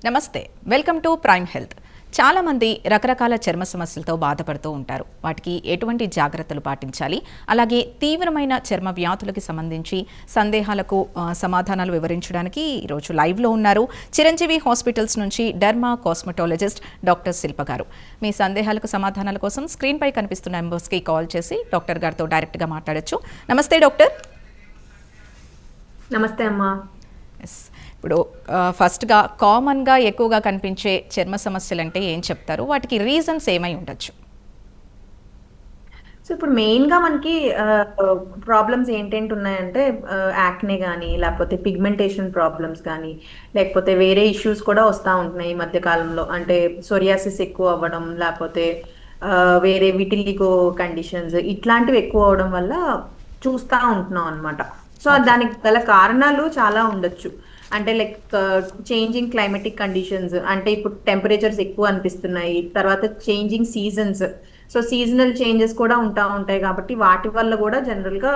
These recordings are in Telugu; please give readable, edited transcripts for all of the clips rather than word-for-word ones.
నమస్తే, వెల్కమ్ టు ప్రైమ్ హెల్త్. చాలామంది రకరకాల చర్మ సమస్యలతో బాధపడుతూ ఉంటారు. వాటికి ఎటువంటి జాగ్రత్తలు పాటించాలి, అలాగే తీవ్రమైన చర్మ వ్యాధులకి సంబంధించి సందేహాలకు సమాధానాలు వివరించడానికి ఈరోజు లైవ్లో ఉన్నారు చిరంజీవి హాస్పిటల్స్ నుంచి డర్మా కాస్మెటాలజిస్ట్ డాక్టర్ శిల్ప గారు. మీ సందేహాలకు సమాధానాల కోసం స్క్రీన్పై కనిపిస్తున్న నెంబర్స్కి కాల్ చేసి డాక్టర్ గారితో డైరెక్ట్గా మాట్లాడొచ్చు. నమస్తే డాక్టర్. నమస్తే అమ్మా. ఇప్పుడు ఫస్ట్గా కామన్గా ఎక్కువగా కనిపించే చర్మ సమస్యలు అంటే ఏం చెప్తారు, వాటికి రీజన్స్ ఏమై ఉండొచ్చు? సో ఇప్పుడు మెయిన్గా మనకి ప్రాబ్లమ్స్ ఏంటేంటి ఉన్నాయంటే యాక్నే కానీ, లేకపోతే పిగ్మెంటేషన్ ప్రాబ్లమ్స్ కానీ, లేకపోతే వేరే ఇష్యూస్ కూడా వస్తూ ఉంటున్నాయి ఈ మధ్య కాలంలో. అంటే సోరియాసిస్ ఎక్కువ అవ్వడం, లేకపోతే వేరే విటిలిగో కండిషన్స్ ఇట్లాంటివి ఎక్కువ అవడం వల్ల చూస్తూ ఉంటున్నాం అనమాట. సో దానికి గల కారణాలు చాలా ఉండొచ్చు. అంటే లైక్ చేంజింగ్ క్లైమేటిక్ కండిషన్స్, అంటే ఇప్పుడు టెంపరేచర్స్ ఎక్కువ అనిపిస్తున్నాయి, తర్వాత changing seasons, so seasonal changes కూడా ఉంటాయి కాబట్టి వాటి వల్ల కూడా జనరల్గా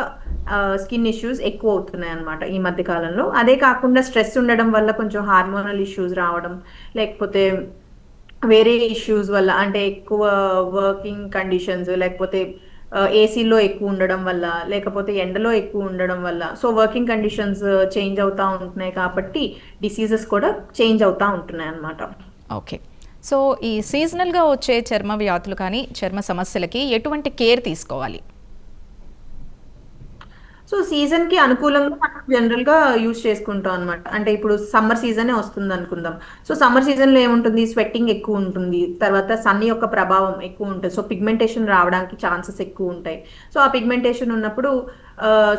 స్కిన్ ఇష్యూస్ ఎక్కువ అవుతున్నాయి అనమాట ఈ మధ్య కాలంలో. అదే కాకుండా స్ట్రెస్ ఉండడం వల్ల కొంచెం హార్మోనల్ ఇష్యూస్ రావడం, లేకపోతే వేరే ఇష్యూస్ వల్ల, అంటే ఎక్కువ వర్కింగ్ కండిషన్స్, లేకపోతే ఏసీలో ఎక్కువ ఉండడం వల్ల, లేకపోతే ఎండలో ఎక్కువ ఉండడం వల్ల, సో వర్కింగ్ కండిషన్స్ చేంజ్ అవుతూ ఉంటున్నాయి కాబట్టి డిసీజెస్ కూడా చేంజ్ అవుతూ ఉంటున్నాయి అన్నమాట. ఓకే, సో ఈ సీజనల్గా వచ్చే చర్మ వ్యాధులు కానీ చర్మ సమస్యలకి ఎటువంటి కేర్ తీసుకోవాలి? సో సీజన్కి అనుకూలంగా మనం జనరల్గా యూజ్ చేసుకుంటాం అనమాట. అంటే ఇప్పుడు సమ్మర్ సీజనే వస్తుంది అనుకుందాం. సో సమ్మర్ సీజన్లో ఏముంటుంది, స్వెట్టింగ్ ఎక్కువ ఉంటుంది, తర్వాత సన్ యొక్క ప్రభావం ఎక్కువ ఉంటుంది, సో పిగ్మెంటేషన్ రావడానికి ఛాన్సెస్ ఎక్కువ ఉంటాయి. సో ఆ పిగ్మెంటేషన్ ఉన్నప్పుడు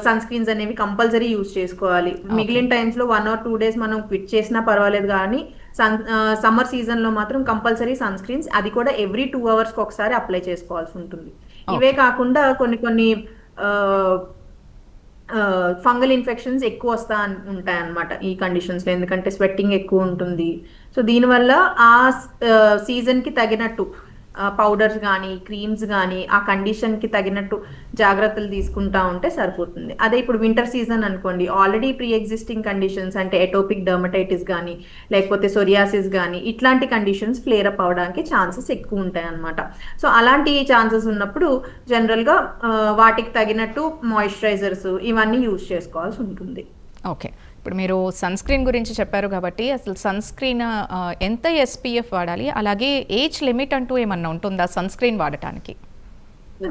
సన్ స్క్రీన్స్ అనేవి కంపల్సరీ యూజ్ చేసుకోవాలి. మిగిలిన టైమ్స్లో 1 or 2 days మనం క్విట్ చేసినా పర్వాలేదు, కానీ సమ్మర్ సీజన్లో మాత్రం కంపల్సరీ సన్ స్క్రీన్స్, అది కూడా ఎవ్రీ 2 hours ఒకసారి అప్లై చేసుకోవాల్సి ఉంటుంది. ఇవే కాకుండా కొన్ని ఫంగల్ ఇన్ఫెక్షన్స్ ఎక్కువ వస్తూ ఉంటాయి అన్నమాట ఈ కండిషన్స్లో, ఎందుకంటే స్వెట్టింగ్ ఎక్కువ ఉంటుంది. సో దీనివల్ల ఆ సీజన్కి తగినట్టు పౌడర్స్ కానీ, క్రీమ్స్ కానీ ఆ కండిషన్కి తగినట్టు జాగ్రత్తలు తీసుకుంటా ఉంటే సరిపోతుంది. అదే ఇప్పుడు వింటర్ సీజన్ అనుకోండి, ఆల్రెడీ ప్రీ ఎగ్జిస్టింగ్ కండిషన్స్, అంటే ఎటోపిక్ డర్మటైటిస్ కానీ, లేకపోతే సోరియాసిస్ కానీ, ఇట్లాంటి కండిషన్స్ ఫ్లేర్ అప్ అవడానికి ఛాన్సెస్ ఎక్కువ ఉంటాయి అన్నమాట. సో అలాంటి ఛాన్సెస్ ఉన్నప్పుడు జనరల్గా వాటికి తగినట్టు మాయిశ్చరైజర్స్ ఇవన్నీ యూజ్ చేసుకోవాల్సి ఉంటుంది. ఓకే, ఇప్పుడు మీరు సన్ స్క్రీన్ గురించి చెప్పారు కాబట్టి అసలు సన్ స్క్రీన్ ఎంత SPF వాడాలి, అలాగే ఏజ్ లిమిట్ అంటూ ఏమన్నా ఉంటుందా సన్ స్క్రీన్ వాడటానికి?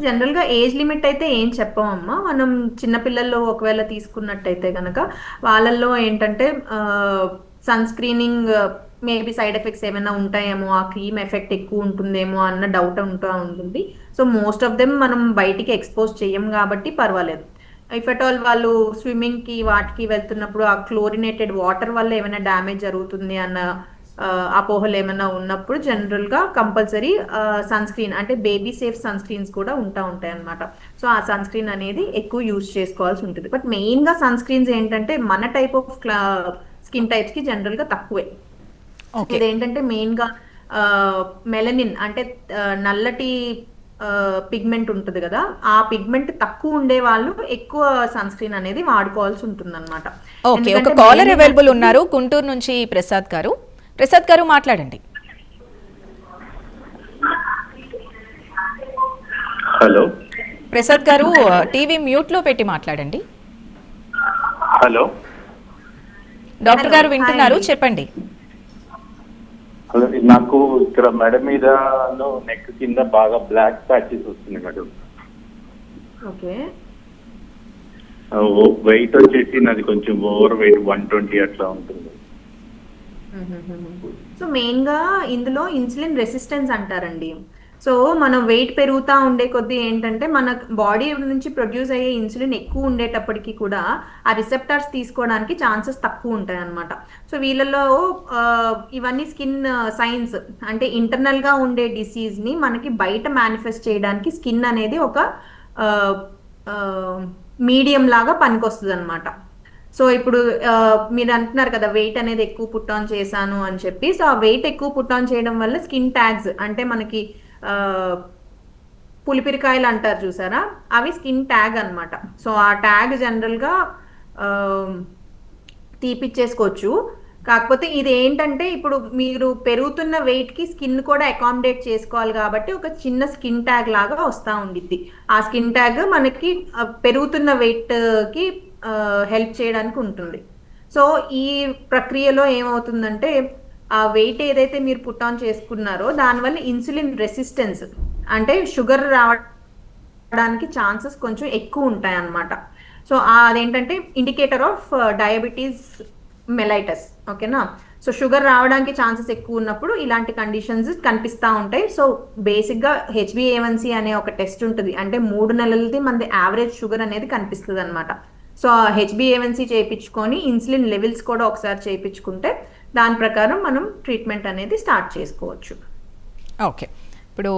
జనరల్గా ఏజ్ లిమిట్ అయితే ఏం చెప్పమమ్మా. మనం చిన్నపిల్లల్లో ఒకవేళ తీసుకున్నట్టయితే కనుక వాళ్ళల్లో ఏంటంటే sun screening maybe side effects ఏమైనా ఉంటాయేమో, ఆ క్రీమ్ ఎఫెక్ట్ ఎక్కువ ఉంటుందేమో అన్న డౌట్ ఉంటుంది. సో మోస్ట్ ఆఫ్ దెమ్ మనం బయటికి ఎక్స్పోజ్ చెయ్యం కాబట్టి పర్వాలేదు. ఇఫ్ అట్ ఆల్ వాళ్ళు స్విమ్మింగ్కి వాటికి వెళ్తున్నప్పుడు ఆ క్లోరినేటెడ్ వాటర్ వల్ల ఏమైనా డ్యామేజ్ జరుగుతుంది అన్న అపోహలు ఏమైనా ఉన్నప్పుడు జనరల్గా కంపల్సరీ సన్ స్క్రీన్, అంటే బేబీ సేఫ్ సన్ స్క్రీన్స్ కూడా ఉంటాయి అన్నమాట. సో ఆ సన్ స్క్రీన్ అనేది ఎక్కువ యూజ్ చేసుకోవాల్సి ఉంటుంది. బట్ మెయిన్గా సన్ స్క్రీన్స్ ఏంటంటే మన టైప్ ఆఫ్ స్కిన్ టైప్స్కి జనరల్గా తక్కువే. ఇదేంటంటే మెయిన్గా మెలనిన్, అంటే నల్లటి పిగ్మెంట్ ఉంటుంది కదా, ఆ పిగ్మెంట్ తక్కువ ఉండే వాళ్ళు ఎక్కువ సన్ స్క్రీన్ అనేది వాడుకోవాల్సి ఉంటుంది అనమాట. ఓకే, ఒక కాలర్ అవైలబుల్ ఉన్నారు గుంటూరు నుంచి, ప్రసాద్ గారు. ప్రసాద్ గారు మాట్లాడండి. హలో ప్రసాద్ గారు, టీవీ మ్యూట్ లో పెట్టి మాట్లాడండి. హలో డాక్టర్ గారు వింటున్నారు, చెప్పండి. నాకు ఇక్కడ మెడ మీద నెక్ కింద బాగా బ్లాక్ ప్యాచెస్ వస్తున్నాయి మేడం. ఓకే, వెయిట్ వచ్చేసి నాది కొంచెం ఓవర్ వెయిట్ 120 అట్లా ఉంటుంది. సో మెయిన్గా ఇందులో ఇన్సులిన్ రెసిస్టెన్స్ అంటారండి. సో మనం వెయిట్ పెరుగుతూ ఉండే కొద్దీ ఏంటంటే మన బాడీ నుంచి ప్రొడ్యూస్ అయ్యే ఇన్సులిన్ ఎక్కువ ఉండేటప్పటికీ కూడా ఆ రిసెప్టార్స్ తీసుకోవడానికి ఛాన్సెస్ తక్కువ ఉంటాయి అన్నమాట. సో వీళ్ళలో ఇవన్నీ స్కిన్ సైన్స్, అంటే ఇంటర్నల్గా ఉండే డిసీజ్ని మనకి బయట మేనిఫెస్ట్ చేయడానికి స్కిన్ అనేది ఒక మీడియం లాగా పనికొస్తుంది అనమాట. సో ఇప్పుడు మీరు అంటున్నారు కదా వెయిట్ అనేది ఎక్కువ పుట్ ఆన్ చేశాను అని చెప్పి. సో ఆ వెయిట్ ఎక్కువ పుట్ ఆన్ చేయడం వల్ల స్కిన్ ట్యాగ్స్, అంటే మనకి పులిపిరికాయలు అంటారు చూసారా, అవి స్కిన్ ట్యాగ్ అనమాట. సో ఆ ట్యాగ్ జనరల్గా తీపిచ్చేసుకోవచ్చు. కాకపోతే ఇది ఏంటంటే ఇప్పుడు మీరు పెరుగుతున్న వెయిట్ కి స్కిన్ కూడా అకామిడేట్ చేసుకోవాలి కాబట్టి ఒక చిన్న స్కిన్ ట్యాగ్ లాగా వస్తూ ఉండిద్ది. ఆ స్కిన్ ట్యాగ్ మనకి పెరుగుతున్న వెయిట్ కి హెల్ప్ చేయడానికి ఉంటుంది. సో ఈ ప్రక్రియలో ఏమవుతుందంటే ఆ వెయిట్ ఏదైతే మీరు పుట్ ఆన్ చేసుకున్నారో దానివల్ల ఇన్సులిన్ రెసిస్టెన్స్ అంటే షుగర్ రావడానికి ఛాన్సెస్ కొంచెం ఎక్కువ ఉంటాయి అన్నమాట. సో అదేంటంటే ఇండికేటర్ ఆఫ్ డయాబెటీస్ మెలైటస్. ఓకేనా? సో షుగర్ రావడానికి ఛాన్సెస్ ఎక్కువ ఉన్నప్పుడు ఇలాంటి కండిషన్స్ కనిపిస్తూ ఉంటాయి. సో బేసిక్గా HbA1c అనే ఒక టెస్ట్ ఉంటుంది. అంటే 3 నెలలది మనది యావరేజ్ షుగర్ అనేది కనిపిస్తుంది అనమాట. సో HbA1c చేయించుకొని ఇన్సులిన్ లెవెల్స్ కూడా ఒకసారి చేయించుకుంటే దాని ప్రకారం మనం ట్రీట్మెంట్ అనేది స్టార్ట్ చేసుకోవచ్చు. ఓకే. ఇప్పుడు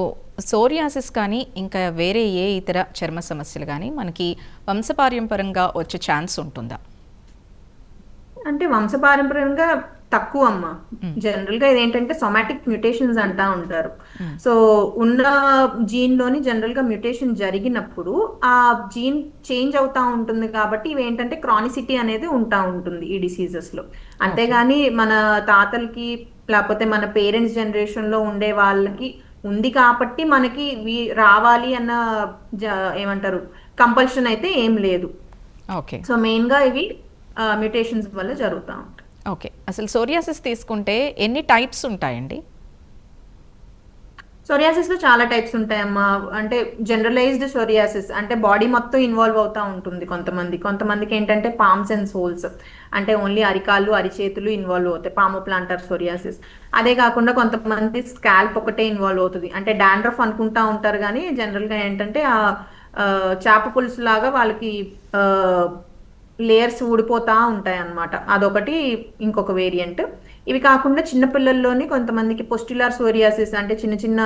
సోరియాసిస్ కానీ ఇంకా వేరే ఏ ఇతర చర్మ సమస్యలు కానీ మనకి వంశపారంపరంగా వచ్చే ఛాన్స్ ఉంటుందా? అంటే వంశపారంపర్యంగా తక్కువ అమ్మ. జనరల్ గా ఇదేంటంటే సొమాటిక్ మ్యూటేషన్స్ అంటా ఉంటారు. సో ఉన్న జీన్ లోని జనరల్ గా మ్యూటేషన్ జరిగినప్పుడు ఆ జీన్ చేంజ్ అవుతా ఉంటుంది కాబట్టి ఇవేంటంటే క్రానిసిటీ అనేది ఉంటా ఉంటుంది ఈ డిసీజెస్ లో. అంతేగాని మన తాతలకి లేకపోతే మన పేరెంట్స్ జనరేషన్ లో ఉండే వాళ్ళకి ఉంది కాబట్టి మనకి రావాలి అన్న ఏమంటారు కంపల్షన్ అయితే ఏం లేదు. ఓకే. సో మెయిన్ గా ఇవి మ్యూటేషన్స్ వల్ల జరుగుతూ ఉంటాయి. ఓకే. అసలు సోరియాసిస్ తీసుకుంటే ఎన్ని టైప్స్ ఉంటాయండి? సోరియాసిస్ లో చాలా టైప్స్ ఉంటాయమ్మా. అంటే జనరలైజ్డ్ సోరియాసిస్ అంటే బాడీ మొత్తం ఇన్వాల్వ్ అవుతా ఉంటుంది. కొంతమందికి ఏంటంటే పామ్స్ అండ్ సోల్స్ అంటే ఓన్లీ అరికాళ్ళు అరిచేతులు ఇన్వాల్వ్ అవుతాయి, పాము ప్లాంటర్ సోరియాసిస్. అదే కాకుండా కొంతమంది స్కాల్ప్ ఒకటే ఇన్వాల్వ్ అవుతుంది. అంటే డాండ్రఫ్ అనుకుంటా ఉంటారు కానీ జనరల్గా ఏంటంటే ఆ చేప పులుసు లాగా వాళ్ళకి లేయర్స్ ఊడిపోతా ఉంటాయి అన్నమాట. అదొకటి ఇంకొక వేరియంట్. ఇవి కాకుండా చిన్నపిల్లల్లోని కొంతమందికి పొస్టులార్ సోరియాసిస్ అంటే చిన్న చిన్న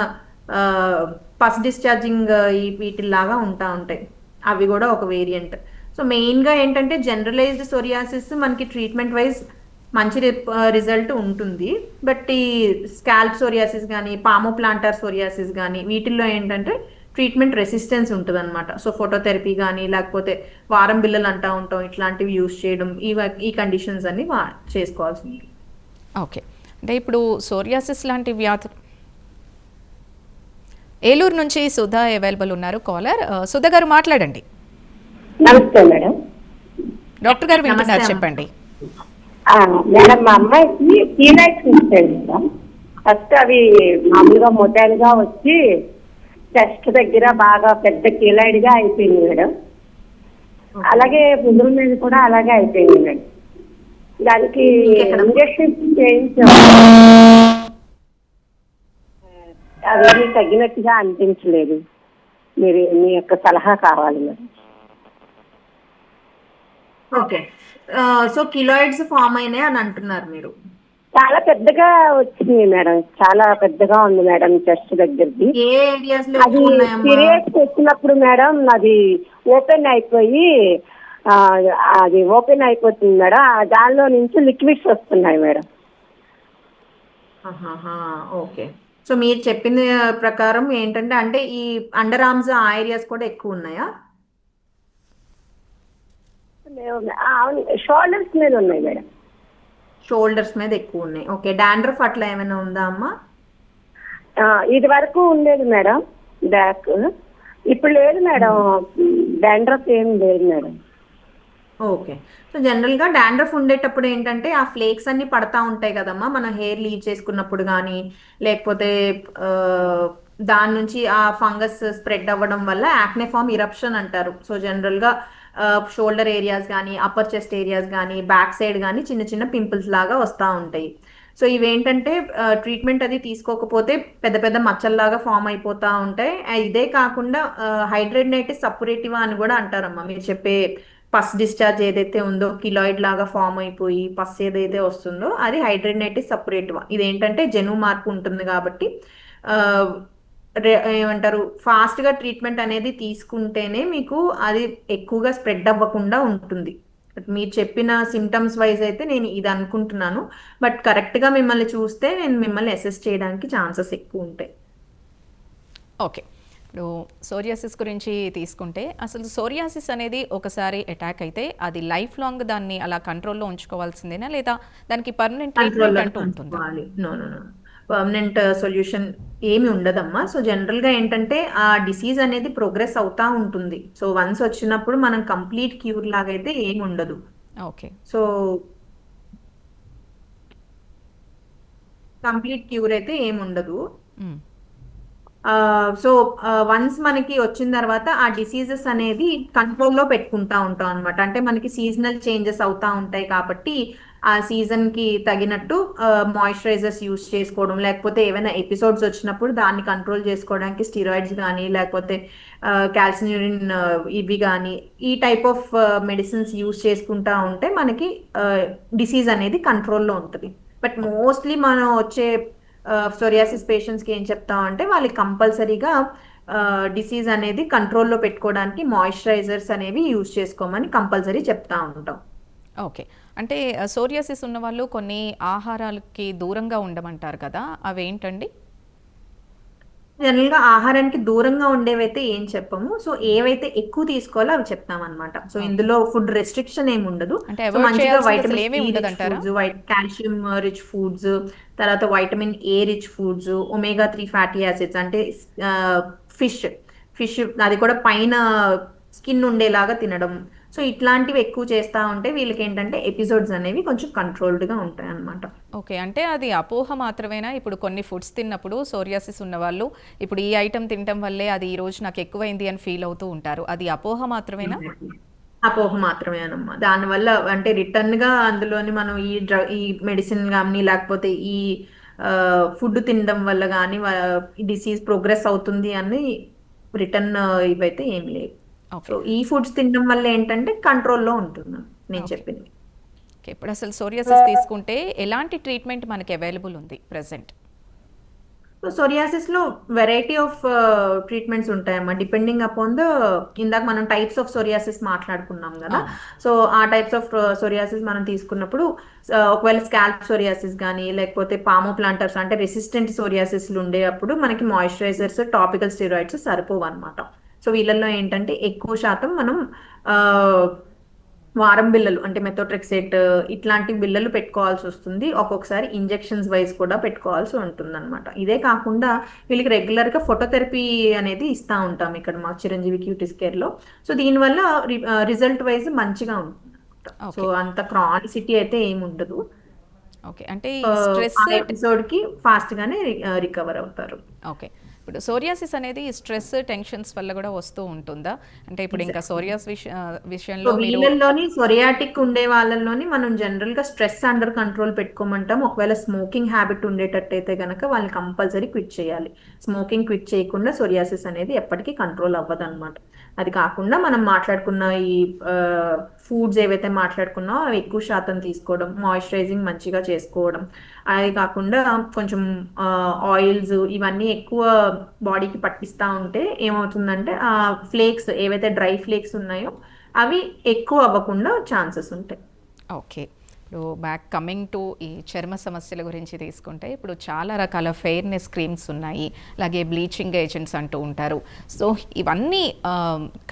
పస్ డిశ్చార్జింగ్ వీటిల్లాగా ఉంటాయి. అవి కూడా ఒక వేరియంట్. సో మెయిన్గా ఏంటంటే జనరలైజ్డ్ సోరియాసిస్ మనకి ట్రీట్మెంట్ వైజ్ మంచి రిజల్ట్ ఉంటుంది. బట్ ఈ స్కాల్ప్ సోరియాసిస్ కానీ పాము ప్లాంటర్ సోరియాసిస్ కానీ వీటిల్లో ఏంటంటే ట్రీట్మెంట్ రెసిస్టెన్స్ ఉంటుంది అనమాట. సో ఫోటోథెరపీ కానీ లేకపోతే వారం బిల్లలు అంటూ ఉంటాం, ఇట్లాంటివి యూజ్ చేయడం ఈ కండిషన్స్ అన్ని చేసుకోవాల్సి ఉంటుంది. ఓకే. అంటే ఇప్పుడు సోరియాసిస్ లాంటి వ్యాధులు ఏలూరు నుంచి సుధా అవైలబుల్ ఉన్నారు కాలర్. సుధా గారు మాట్లాడండి. నమస్తే మేడం. డాక్టర్ గారు వింటున్నారు, చెప్పండి. మేడం మా అమ్మాయికి కీలైట్స్ ఇచ్చాడు మేడం. ఫస్ట్ అవి మామూలుగా మొటాలుగా వచ్చి చెస్ట్ దగ్గర బాగా పెద్ద కీలైడ్ గా అయిపోయింది మేడం. అలాగే బుధుల మీద కూడా అలాగే అయిపోయింది మేడం. దానికి ఇంజక్షన్స్ చేయించాం, అవి తగ్గినట్టుగా అనిపించలేదు. మీ యొక్క సలహా కావాలి మేడం. ఓకే. సో కిలాయిడ్స్ ఫామ్ అయినాయి అని అంటున్నారు మీరు. చాలా పెద్దగా వచ్చింది మేడం, చాలా పెద్దగా ఉంది మేడం చెస్ట్ దగ్గరది. ఏ ఏరియాస్ లో అది పీరియడ్స్ వచ్చినప్పుడు మేడం అది ఓపెన్ అయిపోయి అది ఓపెన్ అయిపోతుంది మేడం. దానిలో నుంచి లిక్విడ్స్ వస్తున్నాయి మేడం. ఓకే. సో మీరు చెప్పిన ప్రకారం ఏంటంటే అంటే ఈ అండర్ ఆర్మ్స్ ఆ ఏరియాస్ కూడా ఎక్కువ ఉన్నాయా? షోల్డర్స్ మీద ఉన్నాయి మేడం. షోల్డర్స్ మీద ఎక్కువ ఉన్నాయి. ఓకే. డాండ్రఫ్ అట్లా ఏమైనా ఉందా అమ్మా? ఇది వరకు ఉండేది మేడం బ్యాక్, ఇప్పుడు లేదు మేడం. డాండ్రఫ్ ఏం లేదు మేడం. ఓకే. సో జనరల్గా డాండ్రఫ్ ఉండేటప్పుడు ఏంటంటే ఆ ఫ్లేక్స్ అన్ని పడతా ఉంటాయి కదమ్మా, మన హెయిర్ లీవ్ చేసుకున్నప్పుడు కానీ లేకపోతే దాని నుంచి ఆ ఫంగస్ స్ప్రెడ్ అవ్వడం వల్ల యాక్నే ఫామ్ ఇరప్షన్ అంటారు. సో జనరల్గా షోల్డర్ ఏరియాస్ కానీ అప్పర్ చెస్ట్ ఏరియాస్ కానీ బ్యాక్ సైడ్ కానీ చిన్న చిన్న పింపుల్స్ లాగా వస్తూ ఉంటాయి. సో ఇవేంటంటే ట్రీట్మెంట్ అది తీసుకోకపోతే పెద్ద పెద్ద మచ్చల్లాగా ఫామ్ అయిపోతూ ఉంటాయి. ఇదే కాకుండా హైడ్రేడినైటిస్ సపరేటివా అని కూడా అంటారమ్మా. మీరు చెప్పే పస్ డిశ్చార్జ్ ఏదైతే ఉందో కిలాయిడ్ లాగా ఫామ్ అయిపోయి పస్ ఏదైతే వస్తుందో అది హైడ్రేడినైటిస్ సపరేటివా. ఇదేంటంటే జెను మార్పు ఉంటుంది కాబట్టి ఏమంటారు ఫాస్ట్గా ట్రీట్మెంట్ అనేది తీసుకుంటేనే మీకు అది ఎక్కువగా స్ప్రెడ్ అవ్వకుండా ఉంటుంది. మీరు చెప్పిన సిమ్టమ్స్ వైజ్ అయితే నేను ఇది అనుకుంటున్నాను. బట్ కరెక్ట్గా మిమ్మల్ని చూస్తే నేను మిమ్మల్ని అసెస్ చేయడానికి ఛాన్సెస్ ఎక్కువ ఉంటాయి. ఓకే. ఇప్పుడు సోరియాసిస్ గురించి తీసుకుంటే అసలు సోరియాసిస్ అనేది ఒకసారి అటాక్ అయితే అది లైఫ్ లాంగ్ దాన్ని అలా కంట్రోల్లో ఉంచుకోవాల్సిందేనా, లేదా దానికి పర్మనెంట్ ట్రీట్మెంట్ అంటూ ఉంటుందా? No no no permanent solution ఏమి ఉండదమ్మా. సో జనరల్ గా ఏంటంటే ఆ డిసీజ్ అనేది ప్రోగ్రెస్ అవుతా ఉంటుంది. సో వన్స్ వచ్చినప్పుడు మనం కంప్లీట్ క్యూర్ లాగైతే ఏమి ఉండదు. ఓకే. సో కంప్లీట్ క్యూర్ అయితే ఏమి ఉండదు. మ్మ్. సో వన్స్ మనకి వచ్చిన తర్వాత ఆ డిసీజెస్ అనేది కంట్రోల్లో పెట్టుకుంటా ఉంటాం అనమాట. అంటే మనకి సీజనల్ చేంజెస్ అవుతా ఉంటాయి కాబట్టి ఆ సీజన్ కి తగినట్టు మాయిశ్చరైజర్స్ యూస్ చేసుకోవడం, లేకపోతే ఏమైనా ఎపిసోడ్స్ వచ్చినప్పుడు దాన్ని కంట్రోల్ చేసుకోవడానికి స్టిరాయిడ్స్ కానీ లేకపోతే క్యాల్సిన్యూరిన్ ఇవి కానీ ఈ టైప్ ఆఫ్ మెడిసిన్స్ యూస్ చేసుకుంటా ఉంటే మనకి డిసీజ్ అనేది కంట్రోల్లో ఉంటుంది. బట్ మోస్ట్లీ మనం వచ్చే సోరియాసిస్ పేషెంట్స్కి ఏం చెప్తామంటే వాళ్ళకి కంపల్సరీగా డిసీజ్ అనేది కంట్రోల్లో పెట్టుకోవడానికి మాయిశ్చరైజర్స్ అనేవి యూజ్ చేసుకోమని కంపల్సరీ చెప్తా ఉంటాం. ఓకే. అంటే సోరియాసిస్ ఉన్న వాళ్ళు కొన్ని ఆహారాలకి దూరంగా ఉండమంటారు కదా, అవేంటండి? జనరల్ గా ఆహారానికి దూరంగా ఉండేవైతే ఏం చెప్పము. సో ఏవైతే ఎక్కువ తీసుకోవాలో అవి చెప్తాం అనమాట. సో ఇందులో ఫుడ్ రెస్ట్రిక్షన్ ఏమి ఉండదు. అంటే సో అవాయిడ్ మంచిగా చేయాల్సింది అసలు వైటమిన్ ఏమీ సి రిచ్ ఉండదంటారా? ఫుడ్స్, కాల్షియం రిచ్ ఫుడ్స్, తర్వాత vitamin A rich foods, omega 3 fatty acids అంటే ఫిష్ ఫిష్ అది కూడా పైన స్కిన్ ఉండేలాగా తినడం. సో ఇట్లాంటివి ఎక్కువ చేస్తా ఉంటే వీళ్ళకి ఏంటంటే ఎపిసోడ్స్ అనేవి కొంచెం కంట్రోల్డ్ గా ఉంటాయి అన్నమాట. ఓకే. అంటే అది అపోహ మాత్రమేనా? ఇప్పుడు కొన్ని ఫుడ్స్ తిన్నప్పుడు సోరియాసిస్ ఉన్నవాళ్ళు ఇప్పుడు ఈ ఐటెం తినటం వల్లే అది ఈ రోజు నాకు ఎక్కువైంది అని ఫీల్ అవుతూ ఉంటారు. అది అపోహ మాత్రమేనా? అపోహ మాత్రమేనమ్మా. దానివల్ల అంటే రిటర్న్ గా అందులోని మనం ఈ మెడిసిన్ కానీ లేకపోతే ఈ ఫుడ్ తినడం వల్ల కానీ డిసీజ్ ప్రోగ్రెస్ అవుతుంది అని రిటర్న్ ఇవైతే ఏం లేవు. ఓకే. సో ఈ ఫుడ్స్ తినడం వల్ల ఏంటంటే కంట్రోల్లో ఉంటుంది నేను ఓకే. చెప్పింది. ఓకే. ఇప్పుడు అసలు సోరియాసిస్ తీసుకుంటే ఎలాంటి ట్రీట్మెంట్ మనకి అవైలబుల్ ఉంది ప్రెసెంట్? సో సోరియాసిస్ లో వెరైటీ ఆఫ్ ట్రీట్మెంట్స్ ఉంటాయమ్మా, డిపెండింగ్ అపాన్ ద ఇందాక మనం టైప్స్ ఆఫ్ సోరియాసిస్ మాట్లాడుకున్నాం కదా. సో ఆ టైప్స్ ఆఫ్ సోరియాసిస్ మనం తీసుకున్నప్పుడు ఒకవేళ స్కాల్ప్ సోరియాసిస్ కానీ లేకపోతే పామో ప్లాంటర్స్ అంటే రెసిస్టెంట్ సోరియాసిస్ ఉండేటప్పుడు మనకి మాయిశ్చరైజర్స్, టాపికల్ స్టెరాయిడ్స్ సరిపోవు అనమాట. సో వీళ్ళల్లో ఏంటంటే ఎక్కువ శాతం మనం వారం బిళ్ళలు అంటే మెథోట్రెక్సేట్ ఇట్లాంటి బిళ్ళలు పెట్టుకోవాల్సి వస్తుంది. ఒక్కొక్కసారి ఇంజెక్షన్స్ వైజ్ కూడా పెట్టుకోవాల్సి ఉంటుంది అనమాట. ఇదే కాకుండా వీళ్ళకి రెగ్యులర్ గా ఫోటోథెరపీ అనేది ఇస్తా ఉంటాం ఇక్కడ మా చిరంజీవి క్యూటీస్ కేర్ లో. సో దీనివల్ల రిజల్ట్ వైజ్ మంచిగా ఉంటుంది అనమాట. సో అంత క్రానిసిటీ అయితే ఏమి ఉండదు. ఓకే. అంటే ఈ స్ట్రెస్ ఎపిసోడ్ కి ఫాస్ట్ గానే రికవర్ అవుతారు. ఓకే. ఇప్పుడు సోరియాసిస్ అనేది స్ట్రెస్, టెన్షన్స్ వల్ల కూడా వస్తూ ఉంటుందా? అంటే ఇప్పుడు ఇంకా సోరియాస్ విషయంలో మీరు వీళ్ళల్లోని సొరియాటిక్ ఉండే వాళ్ళలోని మనం జనరల్ గా స్ట్రెస్ అండర్ కంట్రోల్ పెట్టుకోమంటాం. ఒకవేళ స్మోకింగ్ హ్యాబిట్ ఉండేటట్టయితే గనక వాళ్ళని కంపల్సరీ క్విట్ చేయాలి. స్మోకింగ్ క్విట్ చేయకుండా సోరియాసిస్ అనేది ఎప్పటికీ కంట్రోల్ అవ్వదు అనమాట. అది కాకుండా మనం మాట్లాడుకున్న ఈ ఫుడ్స్ ఏవైతే మాట్లాడుకున్నామో అవి ఎక్కువ శాతం తీసుకోవడం, మాయిశ్చరైజింగ్ మంచిగా చేసుకోవడం, అది కాకుండా కొంచెం ఆయిల్స్ ఇవన్నీ ఎక్కువ బాడీకి పట్టిస్తూ ఉంటే ఏమవుతుందంటే ఆ ఫ్లేక్స్ ఏవైతే డ్రై ఫ్లేక్స్ ఉన్నాయో అవి ఎక్కువ అవ్వకుండా ఛాన్సెస్ ఉంటాయి. ఓకే. ఇప్పుడు బ్యాక్ కమింగ్ టు ఈ చర్మ సమస్యల గురించి తీసుకుంటే ఇప్పుడు చాలా రకాల ఫెయిర్నెస్ క్రీమ్స్ ఉన్నాయి, అలాగే బ్లీచింగ్ ఏజెంట్స్ అంటూ ఉంటారు. సో ఇవన్నీ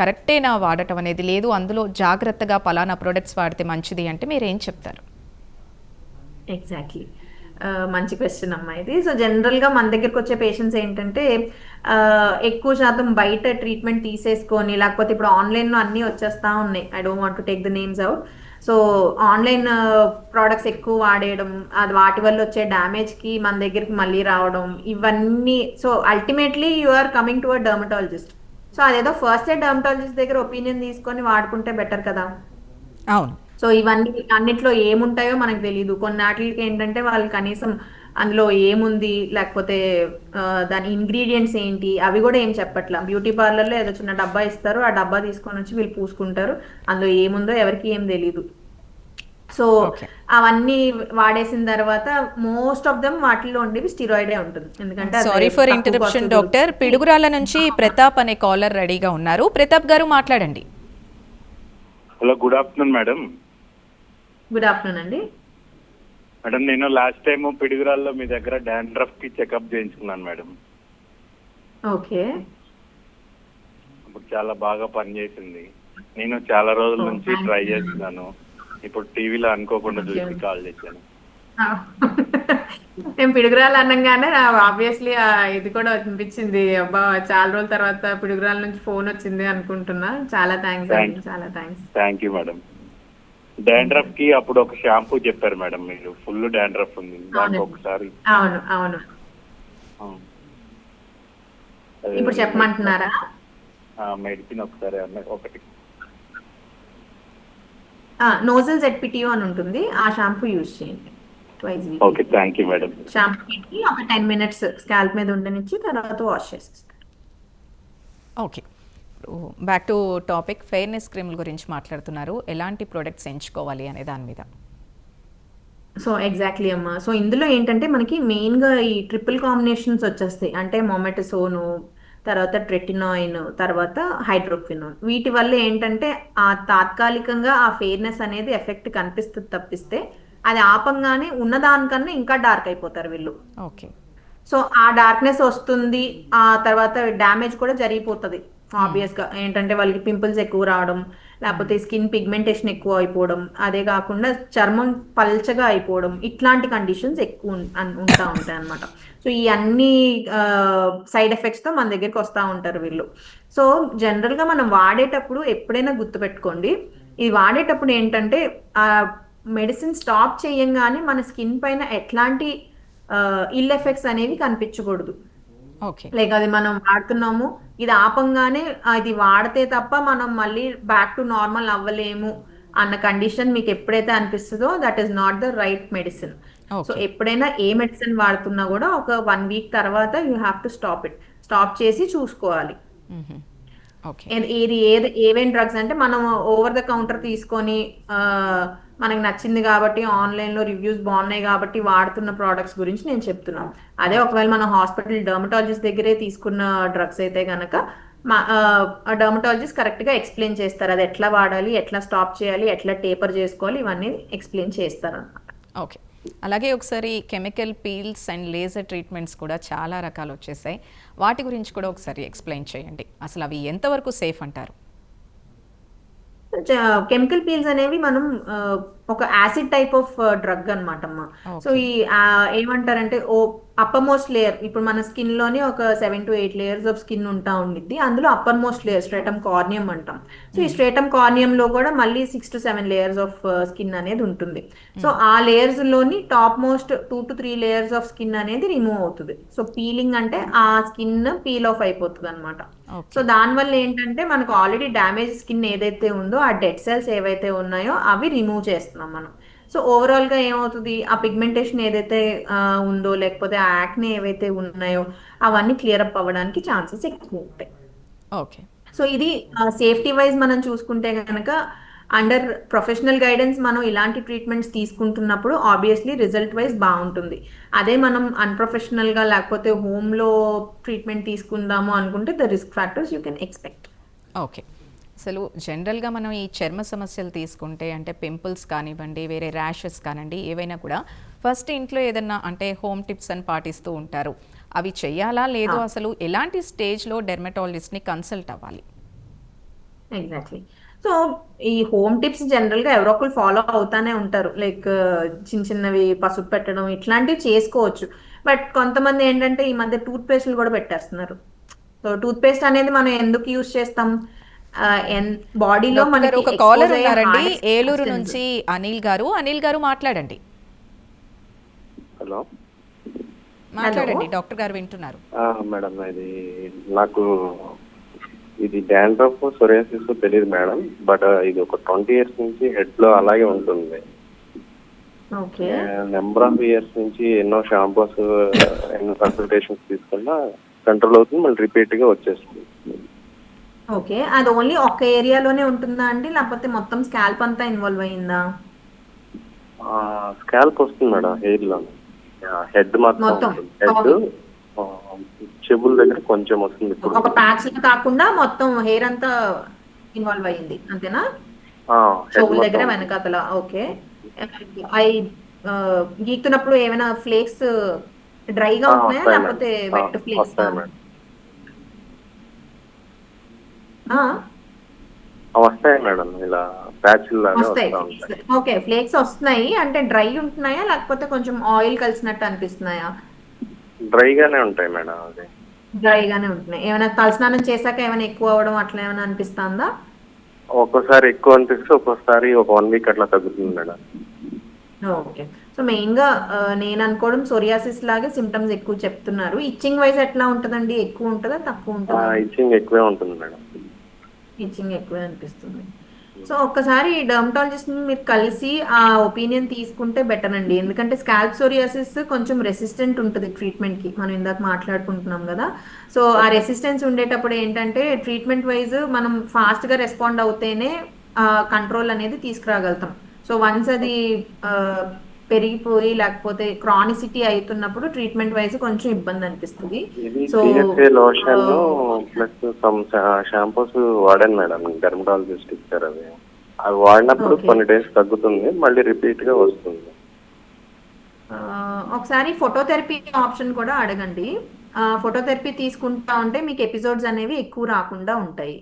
కరెక్టేనా వాడటం అనేది? లేదు అందులో జాగ్రత్తగా పలానా ప్రొడక్ట్స్ వాడితే మంచిది అంటే మీరు ఏం చెప్తారు? ఎగ్జాక్ట్లీ మంచి క్వశ్చన్ అమ్మా ఇది. సో జనరల్ గా మన దగ్గరకు వచ్చే పేషెంట్స్ ఏంటంటే ఎక్కువ శాతం బయట ట్రీట్మెంట్ తీసేసుకొని లేకపోతే ఇప్పుడు ఆన్లైన్ లో అన్ని వచ్చేస్తా ఉన్నాయి. I don't want to take the names out. So online products ఎక్కువ వాడేయడం, అది వాటి వల్ల వచ్చే డ్యామేజ్ కి మన దగ్గరికి మళ్ళీ రావడం ఇవన్నీ. So ultimately you are coming to a dermatologist. So అదేదో ఫస్ట్ ఎయిడ్ డర్మటాలజిస్ట్ దగ్గర ఒపీనియన్ తీసుకొని వాడుకుంటే బెటర్ కదా. అవును. సో ఇవన్నీ అన్నిట్లో ఏముంటాయో మనకు తెలియదు. కొన్నాటికి ఏంటంటే వాళ్ళు కనీసం అందులో ఏముంది లేకపోతే దాని ఇంగ్రీడియంట్స్ ఏంటి అవి కూడా ఏం చెప్పట్లా. బ్యూటీ పార్లర్లో ఏదో చిన్న డబ్బా ఇస్తారు, ఆ డబ్బా తీసుకొని వచ్చి వీళ్ళు పూసుకుంటారు. అందులో ఏముందో ఎవరికి ఏం తెలియదు. సో అవన్నీ వాడేసిన తర్వాత మోస్ట్ ఆఫ్ దెమ్ వాటిల్లో ఉండేవి స్టిరాయిడే ఉంటుంది. ఎందుకంటే sorry for interruption doctor, Piduguralla నుంచి ప్రతాప్ అనే కాలర్ రెడీగా ఉన్నారు. ప్రతాప్ గారు మాట్లాడండి. Hello, good afternoon madam. Good afternoon అండి. మేడం నేను లాస్ట్ టైం పిడుగురాల్లో మీ దగ్గర డాండ్రఫ్ కి చెకప్ చేయించుకున్నాను మేడం. ఓకే. ఇప్పుడు చాలా బాగా పనిచేసింది. నేను చాలా రోజుల Oh, నుంచి thank ట్రై you. చేస్తున్నాను. ఇప్పుడు టీవీలో అనుకోకుండా Okay. చూసి కాల్ చేశాను. నేను పిడుగురాలు అనగానే ఆబ్వియస్లీ ఇది కూడా అనిపించింది. అబ్బా, చాలా రోజుల తర్వాత పిడుగురాల నుంచి ఫోన్ వచ్చింది అనుకుంటున్నా. చాలా థ్యాంక్స్ అండి, థ్యాంక్స్. చాలా thanks. Thank you madam. Dandruff కి అప్పుడు ఒక షాంపూ చెప్పారు మేడం మీరు. ఫుల్ డాండ్రఫ్ ఉంది దానికి అవునండి. ఒకసారి. అవును అవును. ఇప్పుడు చెప్పమంటున్నారా? మెడిసిన్ ఒకసారి ఒకటి. నోజల్ ZPTO అని ఉంటుంది, ఆ షాంపూ యూజ్ చేయండి twice okay, week. Thank you madam. Shampoo పెట్టి ఒక 10 minutes స్కాల్ప్ మీద ఉండనిచ్చి తర్వాత వాష్ చేసేస్తారు. Okay, back to topic. Fairness క్రీమ్ల గురించి మాట్లాడుతున్నారు. ఎలాంటి ప్రొడక్ట్స్ ఎంచుకోవాలి అనే దాని మీద. సో ఎగ్జాక్ట్లీ అమ్మా. సో ఇందులో ఏంటంటే మనకి మెయిన్గా ఈ ట్రిపుల్ కాంబినేషన్స్ వచ్చేస్తాయి. అంటే మొమెటసోను, తర్వాత ట్రెటినాయిన్, తర్వాత హైడ్రోక్వినోన్. వీటి వల్ల ఏంటంటే ఆ తాత్కాలికంగా ఆ ఫెయిర్నెస్ అనేది ఎఫెక్ట్ కనిపిస్తుంది తప్పిస్తే, అది ఆపంగానే ఉన్నదానికన్నా ఇంకా డార్క్ అయిపోతారు వీళ్ళు. ఓకే. సో ఆ డార్క్నెస్ వస్తుంది, ఆ తర్వాత డ్యామేజ్ కూడా జరిగిపోతుంది. ఆబ్వియస్గా ఏంటంటే వాళ్ళకి పింపుల్స్ ఎక్కువ రావడం, లేకపోతే స్కిన్ పిగ్మెంటేషన్ ఎక్కువ అయిపోవడం, అదే కాకుండా చర్మం పల్చగా అయిపోవడం, ఇట్లాంటి కండిషన్స్ ఎక్కువ ఉంటా ఉంటాయి అనమాట. సో ఈ అన్ని సైడ్ ఎఫెక్ట్స్తో మన దగ్గరికి వస్తూ ఉంటారు వీళ్ళు. సో జనరల్గా మనం వాడేటప్పుడు ఎప్పుడైనా గుర్తుపెట్టుకోండి, ఇది వాడేటప్పుడు ఏంటంటే ఆ మెడిసిన్ స్టాప్ చేయంగానే మన స్కిన్ పైన ఎట్లాంటి ఇల్ ఎఫెక్ట్స్ అనేవి కనిపించకూడదు. ఓకే. లైక్ అది మనం వాడుతున్నాము, ఇది ఆపంగానే ఇది వాడితే తప్ప మనం మళ్ళీ బ్యాక్ టు నార్మల్ అవ్వలేము అన్న కండిషన్ మీకు ఎప్పుడైతే అనిపిస్తుందో, that is not the right medicine. So okay. ఎప్పుడైనా ఏ మెడిసిన్ వాడుతున్నా కూడా ఒక 1 week తర్వాత యూ హ్యావ్ టు స్టాప్ చేసి చూసుకోవాలి. ఓకే. ఏవేం డ్రగ్స్ అంటే మనం ఓవర్ ద కౌంటర్ తీసుకొని మనకు నచ్చింది కాబట్టి ఆన్లైన్లో రివ్యూస్ బాగున్నాయి కాబట్టి వాడుతున్న ప్రోడక్ట్స్ గురించి నేను చెప్తున్నాను. అదే ఒకవేళ మన హాస్పిటల్ డర్మటాలజిస్ట్ దగ్గరే తీసుకున్న డ్రగ్స్ అయితే కనుక డర్మటాలజిస్ట్ కరెక్ట్గా ఎక్స్ప్లెయిన్ చేస్తారు, అది ఎట్లా వాడాలి, ఎట్లా స్టాప్ చేయాలి, ఎట్లా టేపర్ చేసుకోవాలి, ఇవన్నీ ఎక్స్ప్లెయిన్ చేస్తారు అన్నమాట. ఓకే. అలాగే ఒకసారి chemical peels and laser treatments కూడా చాలా రకాలు వచ్చేసాయి. వాటి గురించి కూడా ఒకసారి ఎక్స్ప్లెయిన్ చేయండి. అసలు అవి ఎంతవరకు సేఫ్ అంటారు? కెమికల్ పీల్స్ అనేవి మనం ఒక యాసిడ్ టైప్ ఆఫ్ డ్రగ్ అనమాట అమ్మా. సో ఈ ఏమంటారంటే అప్పర్ మోస్ట్ లేయర్, ఇప్పుడు మన స్కిన్ లోని ఒక 7 to 8 లేయర్స్ ఆఫ్ స్కిన్ ఉంటా ఉండిద్ది. అందులో అప్పర్ మోస్ట్ లేయర్ స్ట్రేటమ్ కార్నియం అంటాం. సో ఈ స్ట్రేటమ్ కార్నియం లో కూడా మళ్ళీ 6 to 7 లేయర్స్ ఆఫ్ స్కిన్ అనేది ఉంటుంది. సో ఆ లేయర్స్ లోని top most 2 to 3 layers of skin అనేది రిమూవ్ అవుతుంది. సో పీలింగ్ అంటే ఆ స్కిన్ పీల్ ఆఫ్ అయిపోతుంది అనమాట. సో దానివల్ల ఏంటంటే మనకు ఆల్రెడీ డ్యామేజ్ స్కిన్ ఏదైతే ఉందో ఆ డెడ్ సెల్స్ ఏవైతే ఉన్నాయో అవి రిమూవ్ చేస్తున్నాం మనం. సో ఓవరాల్ గా ఏమవుతుంది, ఆ పిగ్మెంటేషన్ ఏదైతే ఉందో లేకపోతే ఆ యాక్నే ఏవైతే ఉన్నాయో అవన్నీ క్లియర్ అప్ అవ్వడానికి ఛాన్సెస్ ఎక్కువ ఉంటాయి. ఓకే. సో ఇది సేఫ్టీ వైజ్ మనం చూసుకుంటే కనుక అండర్ ప్రొఫెషనల్ గైడెన్స్ మనం ఇలాంటి ట్రీట్మెంట్స్ తీసుకుంటున్నప్పుడు ఆబ్వియస్లీ రిజల్ట్ వైజ్ బాగుంటుంది. అదే మనం అన్ప్రొఫెషనల్గా లేకపోతే హోమ్లో ట్రీట్మెంట్ తీసుకుందాము అనుకుంటే the risk factors you can expect. Okay. అసలు జనరల్గా మనం ఈ చర్మ సమస్యలు తీసుకుంటే అంటే పింపుల్స్ కానివ్వండి, వేరే ర్యాషెస్ కానివ్వండి, ఏవైనా కూడా ఫస్ట్ ఇంట్లో ఏదన్నా అంటే హోమ్ టిప్స్ అని పాటిస్తూ ఉంటారు. అవి చెయ్యాలా లేదు, అసలు ఎలాంటి స్టేజ్లో డెర్మటాలజిస్ట్ని కన్సల్ట్ అవ్వాలి? ఎగ్జాక్ట్లీ. సో ఈ హోమ్ టిప్స్ జనరల్గా ఎవరో ఒకరు ఫాలో అవుతానే ఉంటారు. లైక్ చిన్న చిన్నవి పసుపు పెట్టడం ఇట్లాంటివి చేసుకోవచ్చు. బట్ కొంతమంది ఏంటంటే ఈ మధ్య టూత్ పేస్ట్లు కూడా పెట్టేస్తున్నారు. సో టూత్ పేస్ట్ అనేది మనం ఎందుకు యూజ్ చేస్తాం, బాడీలో మనకి ఒక కాలర్ ఉన్నారండి ఏలూరు నుంచి, అనిల్ గారు మాట్లాడండి. హలో, మాట్లాడండి, డాక్టర్ గారు వింటున్నారు. మేడం, నాకు ఇది డాండ్రఫ్ సోరియాసిస్ తెలియదు మేడం, బట్ ఇది ఒక 20 years నుంచి హెడ్ లో అలాగే ఉంటుంది. నెంబర్ ఆఫ్ ఇయర్స్ నుంచి ఎన్నో షాంపూస్ ఎన్నో కన్సల్టేషన్స్ తీసుకున్నా కంట్రోల్ అవుతుంది, మళ్ళీ రిపీట్ గా వచ్చేస్తుంది. ఓకే, అది ఓన్లీ ఒక్క ఏరియాలోనే ఉంటుందా అండి, లేకపోతే మొత్తం స్కాల్ప్ అంతా ఇన్వాల్వ్ అయ్యిందా? స్కాల్ప్ వస్తుంది మేడం, హెయిర్ లో హెడ్ మొత్తం, హెడ్ చెవుల దగ్గర కొంచెం వస్తుంది. ఒక ప్యాచ్ కాకుండా మొత్తం హెయిర్ అంతా ఇన్వాల్వ్ అయ్యింది అంతేనా? చెవుల దగ్గర వెనకాతల. ఓకే, అవి గీకుతున్నప్పుడు ఏమైనా ఫ్లేక్స్ డ్రైగా ఉంటున్నాయా లేకపోతే వెట్ ఫ్లేక్స్? ఆ, వస్తాయి మేడం, ఇలా ప్యాచ్ లాగా వస్తాయి. వస్తూ ఉంటాయి. ఓకే, ఫ్లేక్స్ వస్తున్నాయి అంటే డ్రై ఉంటున్నాయా లేకపోతే కొంచెం ఆయిల్ కలిసినట్టు అనిపిస్తున్నాయా? డ్రైగానే ఉంటాయి మేడం అది. డ్రైగానే ఉంటున్నాయి. ఏమైనా తలస్నానం చేశాక ఏమైనా ఎక్కువ అవ్వడం అట్లా ఏమైనా అనిపిస్తుందా? ఒక్కోసారి ఎక్కువ అనిపిస్తే ఒక్కోసారి ఒక 1 వీక్ అట్లా తగ్గుతుంది మేడం. ఓకే. సో మెయిన్ గా నేను అనుకోవడం సోరియాసిస్ లాగే సిమ్టమ్స్ ఎక్కువ చెప్తున్నారు. ఇచ్చింగ్ వైజ్ ఎట్లా ఉంటదండి? ఎక్కువ ఉంటుందా తక్కువ ఉంటుందా? ఇచ్చింగ్ ఎక్కువే ఉంటుంది మేడం. ఇచ్చింగ్ ఎక్కువే అనిపిస్తుంది. సో ఒక్కసారి డర్మటాలజిస్ట్ ని మీరు కలిసి ఆ ఒపీనియన్ తీసుకుంటే బెటర్ అండి. ఎందుకంటే స్కాల్ప్ సోరియాసిస్ కొంచెం రెసిస్టెంట్ ఉంటుంది ట్రీట్మెంట్ కి. మనం ఇందాక మాట్లాడుకుంటున్నాం కదా. సో ఆ రెసిస్టెన్స్ ఉండేటప్పుడు ఏంటంటే ట్రీట్మెంట్ వైజ్ మనం ఫాస్ట్ గా రెస్పాండ్ అవుతేనే కంట్రోల్ అనేది తీసుకురాగలుగుతాం. సో వన్స్ అది ఆ, పెరిగిపోయి లేకపోతే క్రానిసిటీ అవుతున్నప్పుడు ట్రీట్మెంట్ వైజ్ కొంచెం ఇబ్బంది అనిపిస్తుంది. ఇది so PSA lotion plus some shampoos వాడాను మేడం, డెర్మటాలజిస్ట్ ఇచ్చారు అవి. అవి వాడినప్పుడు Okay. కొన్ని డేస్ తగ్గుతుంది, మళ్ళీ రిపీట్ గా వస్తుంది. ఒకసారి ఫోటోథెరపీ ఆప్షన్ కూడా అడగండి. ఫోటోథెరపీ తీసుకుంటా ఉంటే మీకు ఎపిసోడ్స్ అనేవి ఎక్కువ రాకుండా ఉంటాయి.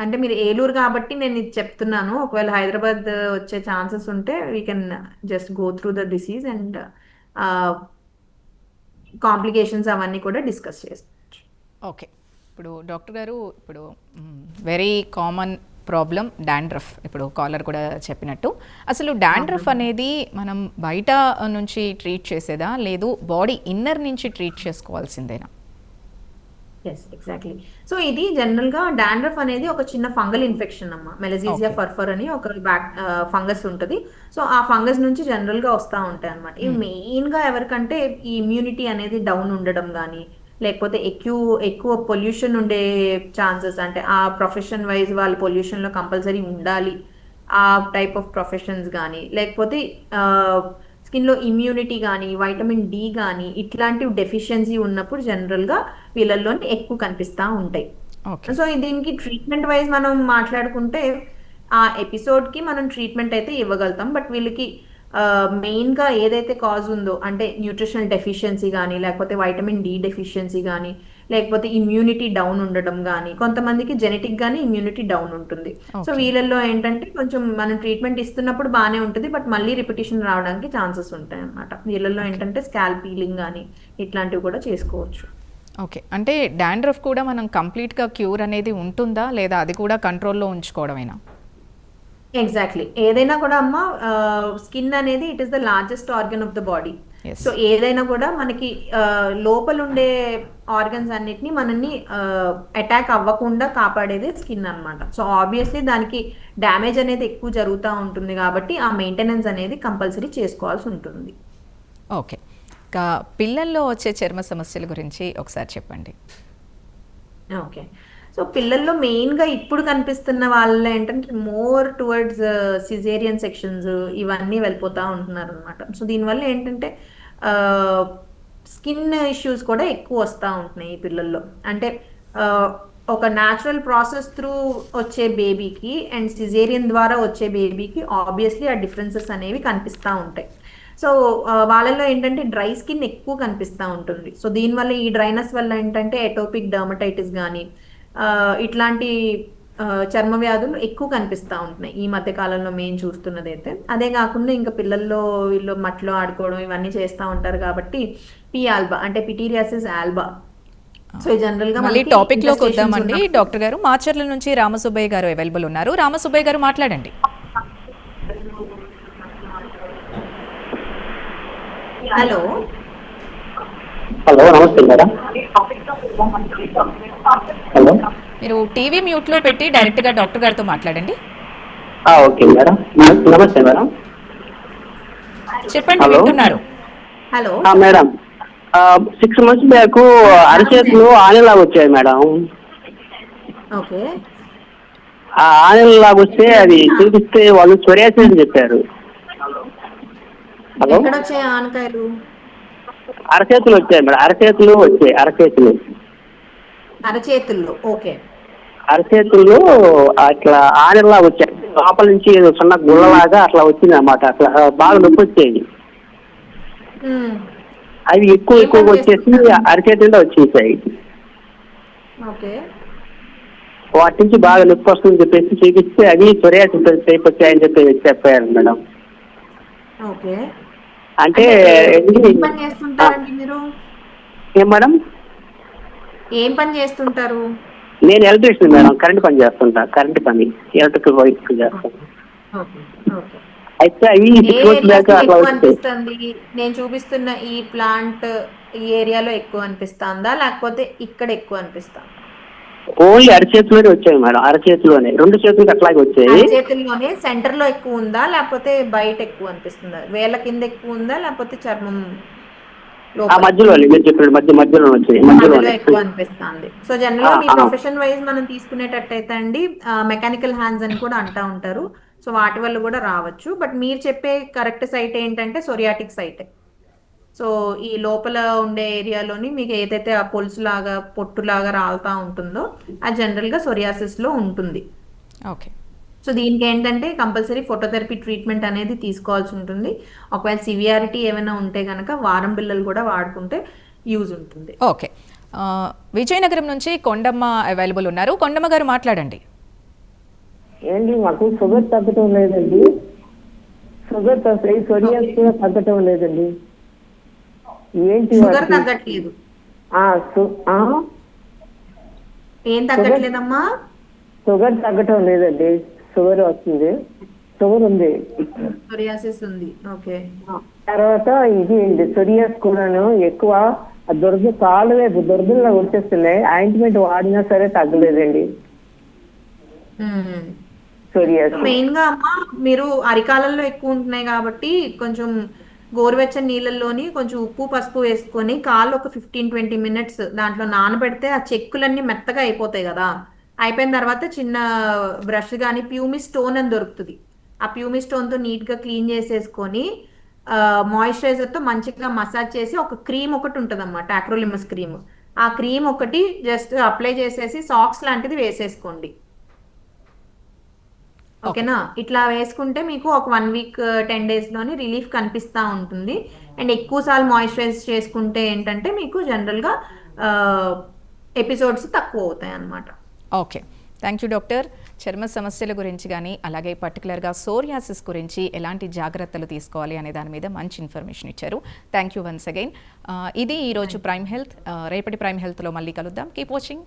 అంటే మీరు ఏలూరు కాబట్టి నేను ఇది చెప్తున్నాను. ఒకవేళ హైదరాబాద్ వచ్చే ఛాన్సెస్ ఉంటే we can just go through the disease and complications అవన్నీ కూడా డిస్కస్ చేసుకోవచ్చు. ఓకే. ఇప్పుడు డాక్టర్ గారు, ఇప్పుడు వెరీ కామన్ ప్రాబ్లం డాండ్రఫ్. ఇప్పుడు కాలర్ కూడా చెప్పినట్టు, అసలు డాండ్రఫ్ అనేది మనం బయట నుంచి ట్రీట్ చేసేదా, లేదు బాడీ ఇన్నర్ నుంచి ట్రీట్ చేసుకోవాల్సిందేనా? Yes, exactly. సో ఇది జనరల్ గా డాండ్రఫ్ అనేది ఒక చిన్న ఫంగల్ ఇన్ఫెక్షన్ అమ్మ. మెలజీజియా Okay. ఫర్ఫర్ అని ఒక ఫంగస్ ఉంటుంది. సో ఆ ఫంగస్ నుంచి జనరల్ గా వస్తూ ఉంటాయి అనమాట. ఇవి మెయిన్ గా ఎవరికంటే ఈ ఇమ్యూనిటీ అనేది డౌన్ ఉండడం కానీ, లేకపోతే ఎక్కువ పొల్యూషన్ ఉండే ఛాన్సెస్, అంటే ఆ ప్రొఫెషన్ వైజ్ వాళ్ళు పొల్యూషన్ లో కంపల్సరీ ఉండాలి, ఆ టైప్ ఆఫ్ ప్రొఫెషన్స్ కానీ, లేకపోతే స్కిన్లో ఇమ్యూనిటీ కానీ, వైటమిన్ డి కానీ ఇట్లాంటివి డెఫిషియన్సీ ఉన్నప్పుడు జనరల్గా వీళ్ళల్లోనే ఎక్కువ కనిపిస్తూ ఉంటాయి. ఓకే. సో దీనికి ట్రీట్మెంట్ వైజ్ మనం మాట్లాడుకుంటే ఆ ఎపిసోడ్కి మనం ట్రీట్మెంట్ అయితే ఇవ్వగలుగుతాం. బట్ వీళ్ళకి మెయిన్గా ఏదైతే కాజ్ ఉందో, అంటే న్యూట్రిషనల్ డెఫిషియన్సీ కానీ, లేకపోతే వైటమిన్ డి డెఫిషియన్సీ కానీ, లేకపోతే ఇమ్యూనిటీ డౌన్ ఉండడం కానీ, కొంతమందికి జెనెటిక్ గానీ ఇమ్యూనిటీ డౌన్ ఉంటుంది. So Okay. వీళ్ళల్లో ఏంటంటే కొంచెం మనం ట్రీట్మెంట్ ఇస్తున్నప్పుడు బాగానే ఉంటుంది, బట్ మళ్ళీ రిపిటేషన్ రావడానికి ఛాన్సెస్ ఉంటాయి అన్నమాట. వీళ్ళల్లో ఏంటంటే స్కాల్ప్ పీలింగ్ కానీ ఇట్లాంటివి కూడా చేసుకోవచ్చు. ఓకే. అంటే డాండ్రఫ్ కూడా మనం కంప్లీట్గా క్యూర్ అనేది ఉంటుందా, లేదా అది కూడా కంట్రోల్లో ఉంచుకోవడమేనా? ఎగ్జాక్ట్లీ. ఏదైనా కూడా అమ్మ, స్కిన్ అనేది it is the largest organ of the body. Yes. So ఏదైనా కూడా మనకి లోపల ఉండే ఆర్గన్స్ అన్నిటిని మనల్ని అటాక్ అవ్వకుండా కాపాడేది స్కిన్ అన్నమాట. సో ఆబ్వియస్లీ దానికి డ్యామేజ్ అనేది ఎక్కువ జరుగుతూ ఉంటుంది కాబట్టి ఆ మెయింటెనెన్స్ అనేది కంపల్సరీ చేసుకోవాల్సి ఉంటుంది. ఓకే. ఇంకా పిల్లల్లో వచ్చే చర్మ సమస్యల గురించి ఒకసారి చెప్పండి. ఓకే. సో పిల్లల్లో మెయిన్గా ఇప్పుడు కనిపిస్తున్న వాళ్ళు ఏంటంటే మోర్ టువర్డ్స్ సిజేరియన్ సెక్షన్స్ ఇవన్నీ వెళ్ళిపోతూ ఉంటున్నారు అనమాట. సో దీనివల్ల ఏంటంటే స్కిన్ ఇష్యూస్ కూడా ఎక్కువ వస్తూ ఉంటున్నాయి ఈ పిల్లల్లో. అంటే ఒక న్యాచురల్ ప్రాసెస్ త్రూ వచ్చే బేబీకి అండ్ సిజేరియన్ ద్వారా వచ్చే బేబీకి ఆబ్వియస్లీ ఆ డిఫరెన్సెస్ అనేవి కనిపిస్తూ ఉంటాయి. సో వాళ్ళలో ఏంటంటే డ్రై స్కిన్ ఎక్కువ కనిపిస్తూ ఉంటుంది. సో దీనివల్ల ఈ డ్రైనెస్ వల్ల ఏంటంటే ఎటోపిక్ డర్మటైటిస్ కానీ ఇట్లాంటి చర్మ వ్యాధులు ఎక్కువ కనిపిస్తూ ఉంటున్నాయి ఈ మధ్య కాలంలో మేము చూస్తున్నది అయితే. అదే కాకుండా ఇంకా పిల్లల్లో వీళ్ళు మట్లో ఆడుకోవడం ఇవన్నీ చేస్తూ ఉంటారు కాబట్టి పి ఆల్బా అంటే పిటీరియాసిస్ ఆల్బా. సో జనరల్ గా మళ్ళీ టాపిక్ లోకి వద్దామండి. డాక్టర్ గారు, మాచర్ల నుంచి రామసుబ్బయ్య గారు అవైలబుల్ ఉన్నారు. రామసుబ్బయ్య గారు మాట్లాడండి. హలో. హలో, నమస్తే మేడం. హలో, మీరు టీవీ మ్యూట్లో పెట్టి డైరెక్ట్గా డాక్టర్ గారితో మాట్లాడండి. Okay madam. నమస్తే మేడం. చెప్పండి, హలో. వింటున్నారు. హలో మేడం, 6 months బ్యాక్ అరచేతులు ఆనెలాగా వచ్చాయి మేడం. ఓకే. ఆ ఆనెలాగా వస్తే అది చూపిస్తే వాళ్ళు సోరియాసిస్ అని చెప్పారు. హలో, ఎక్కడ వచ్చాయి ఆనకాయలు? అరచేతులు వచ్చాయి మేడం. అరచేతులు అరచేతుల్లో. ఓకే. అరచేతులు అట్లా ఆనెలా వచ్చాయి. లోపల నుంచి ఏదో చిన్న గుళ్ళలాగా అట్లా వచ్చింది అన్నమాట. అట్లా బాగా నొప్పి వచ్చేది. అవి ఎక్కువగా వచ్చేసి అరచేతుల్లో వచ్చేసాయి. ఓకే. వాటి నుంచి బాగా నొప్పి వస్తుందని చెప్పేసి చూపిస్తే అది సొరియాసిస్ టైప్ వచ్చాయని చెప్పారు మేడం. ఓకే. అంటే ఏం పని చేస్తుంటారండి మీరు? ఏం మేడం? ఏం పని చేస్తుంటారు? నేను ఎలక్ట్రీషియన్ మేడం, కరెంట్ పని చేస్తుంటా, కరెంట్ పని, ఎలక్ట్రికల్ వర్క్ చేస్తాను. ఓకే. ఓకే. అయితే అవి ఏ 6 months ఏరియాస్ దాకా అట్లా ఎక్కువ వచ్చాయి. అనిపిస్తుంది? నేను చూపిస్తున్న ఈ ప్లాంట్ ఈ ఏరియాలో ఎక్కువ అనిపిస్తుందా లేకపోతే ఇక్కడ ఎక్కువ అనిపిస్తుందా? ఓన్లీ అరచేతిలోనే వచ్చాయి మేడం, అరచేతిలోనే, 2 చేతులకి అట్లాగే వచ్చాయి. అరచేతుల్లోనే సెంటర్ లో ఎక్కువ ఉందా లేకపోతే బయట ఎక్కువ అనిపిస్తుందా? వేళ్ళ కింద ఎక్కువ ఉందా లేకపోతే చర్మం ఆ లోపల? మధ్యలోనే మీరు చెప్పిన మధ్యలో వచ్చాయి, మధ్యలో మధ్యలోనే. ఎక్కువ అనిపిస్తుంది. సో జనరల్ గా మీ ప్రొఫెషన్ వైజ్ మనం తీసుకునేటట్టయితే అండి మెకానికల్ హ్యాండ్స్ అని కూడా అంటా ఉంటారు. సో వాటి వల్ల కూడా రావచ్చు. బట్ మీరు చెప్పే కరెక్ట్ సైట్ ఏంటంటే సొరియాటిక్ సైట్. సో ఈ లోపల ఉండే ఏరియాలోని మీకు ఏదైతే ఆ పొలుసులాగా పొట్టులాగా రాలుతా ఉంటుందో అది జనరల్ గా సొరియాసిస్ లో ఉంటుంది. ఓకే. సో దీనికి ఏంటంటే కంపల్సరీ ఫోటోథెరపీ ట్రీట్మెంట్ అనేది తీసుకోవాల్సి ఉంటుంది. ఒకవేళ సివియారిటీ ఏమైనా ఉంటే కనుక వారం బిళ్ళలు కూడా వాడుకుంటే యూజ్ ఉంటుంది. ఓకే. విజయనగరం నుంచి కొండమ్మ అవైలబుల్ ఉన్నారు. కొండమ్మ గారు మాట్లాడండి. ఏంటి మాకు షుగర్ తగ్గటం లేదండి. షుగర్ సొరియాస్ కూడా తగ్గటం లేదండి. ఏంటి షుగర్ తగ్గట్లేదు. ఏం తగ్గట్లేదమ్మా? షుగర్ తగ్గటం లేదండి. షుగర్ వస్తుంది, షుగర్ ఉంది, సొరియాసిస్ ఉంది. ఓకే. తర్వాత ఇది అండి సొరియాస్ కూడాను ఎక్కువ దురదల్లో వచ్చేస్తున్నాయి. ఆయింట్మెంట్ వాడినా సరే తగ్గలేదండి సొరియాస్. మెయిన్ గా అమ్మా మీరు అరికాలంలో ఎక్కువ ఉంటున్నాయి కాబట్టి కొంచెం గోరువెచ్చని నీళ్ళల్లోని కొంచెం ఉప్పు పసుపు వేసుకొని కాళ్ళు ఒక 15-20 minutes దాంట్లో నానబెడితే ఆ చెక్కులన్నీ మెత్తగా అయిపోతాయి కదా. అయిపోయిన తర్వాత చిన్న బ్రష్ కానీ ప్యూమి స్టోన్ అని దొరుకుతుంది. ఆ ప్యూమి స్టోన్ తో నీట్ గా క్లీన్ చేసేసుకొని మాయిశ్చరైజర్ తో మంచిగా మసాజ్ చేసి ఒక క్రీమ్ ఒకటి ఉంటుంది అన్నమాట, అక్రోలిమస్ క్రీమ్. ఆ క్రీమ్ ఒకటి జస్ట్ అప్లై చేసేసి సాక్స్ లాంటిది వేసేసుకోండి. ఓకేనా? ఇట్లా వేసుకుంటే మీకు ఒక 1 week 10 days లోని రిలీఫ్ కనిపిస్తూ ఉంటుంది. అండ్ ఎక్కువ సార్లు మాయిశ్చరైజ్ చేసుకుంటే ఏంటంటే మీకు జనరల్గా ఎపిసోడ్స్ తక్కువ అవుతాయి అన్నమాట. ఓకే. Thank you doctor. చర్మ సమస్యల గురించి కానీ అలాగే పర్టికులర్గా సోరియాసిస్ గురించి ఎలాంటి జాగ్రత్తలు తీసుకోవాలి అనే దాని మీద మంచి ఇన్ఫర్మేషన్ ఇచ్చారు. Thank you once again. ఇది ఈరోజు ప్రైమ్ హెల్త్. రేపటి ప్రైమ్ హెల్త్లో మళ్ళీ కలుద్దాం. Keep watching.